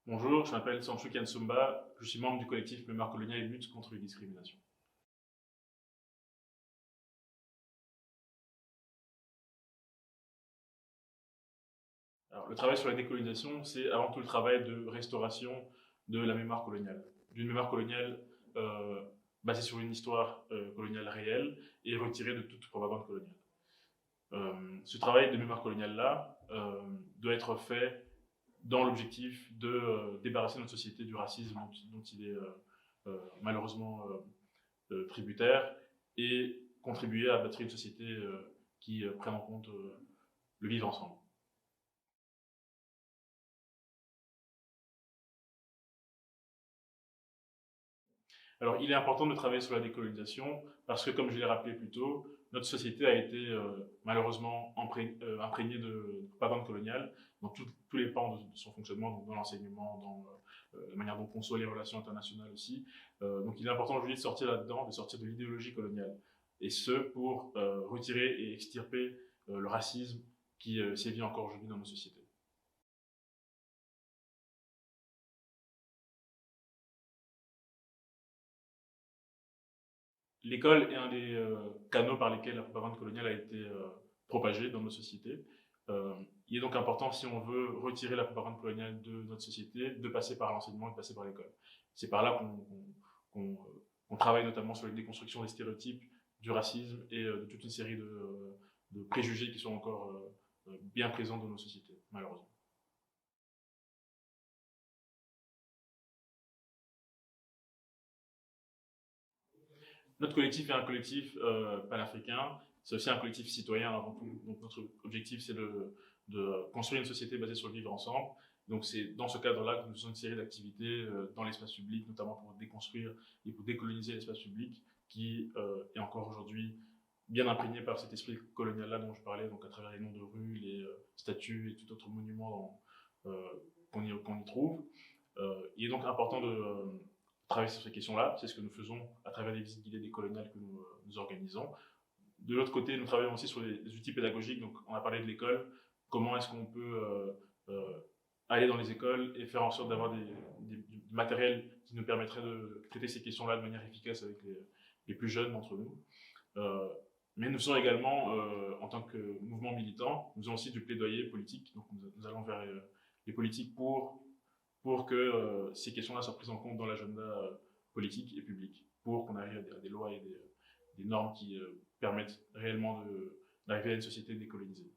Bonjour, je m'appelle Sanchu Kansumba, je suis membre du collectif Mémoire coloniale et lutte contre les discriminations. Alors, le travail sur la décolonisation, c'est avant tout le travail de restauration de la mémoire coloniale, d'une mémoire coloniale euh, basée sur une histoire coloniale réelle et retirée de toute propagande coloniale. Ce travail de mémoire coloniale-là doit être fait dans l'objectif de débarrasser notre société du racisme dont il est malheureusement tributaire et contribuer à bâtir une société qui prenne en compte le vivre ensemble. Alors, il est important de travailler sur la décolonisation parce que, comme je l'ai rappelé plus tôt, notre société a été malheureusement imprégnée de propagande coloniale dans tous les pans de son fonctionnement, donc dans l'enseignement, dans la manière dont on conçoit les relations internationales aussi. Donc, il est important aujourd'hui de sortir là-dedans, de sortir de l'idéologie coloniale. Et ce, pour retirer et extirper le racisme qui sévit encore aujourd'hui dans nos sociétés. L'école est un des canaux par lesquels la propagande coloniale a été propagée dans nos sociétés. Il est donc important, si on veut retirer la propagande coloniale de notre société, de passer par l'enseignement et de passer par l'école. C'est par là qu'on travaille notamment sur la déconstruction des stéréotypes, du racisme et de toute une série de préjugés qui sont encore bien présents dans nos sociétés, malheureusement. Notre collectif est un collectif panafricain, c'est aussi un collectif citoyen avant tout. Donc notre objectif, c'est de construire une société basée sur le vivre ensemble. Donc c'est dans ce cadre-là que nous faisons une série d'activités dans l'espace public, notamment pour déconstruire et pour décoloniser l'espace public qui est encore aujourd'hui bien imprégné par cet esprit colonial-là dont je parlais, donc à travers les noms de rues, les statues et tout autre monument qu'on y trouve. Il est donc important de travailler sur ces questions-là. C'est ce que nous faisons à travers les visites guidées décoloniales que nous organisons. De l'autre côté, nous travaillons aussi sur les outils pédagogiques. Donc, on a parlé de l'école. Comment est-ce qu'on peut aller dans les écoles et faire en sorte d'avoir du matériel qui nous permettrait de traiter ces questions-là de manière efficace avec les plus jeunes d'entre nous. Euh, mais nous faisons également, en tant que mouvement militant, nous faisons aussi du plaidoyer politique. Donc, nous allons vers les politiques pour que ces questions-là soient prises en compte dans l'agenda politique et public, pour qu'on arrive à des lois et des normes qui permettent réellement d'arriver à une société décolonisée.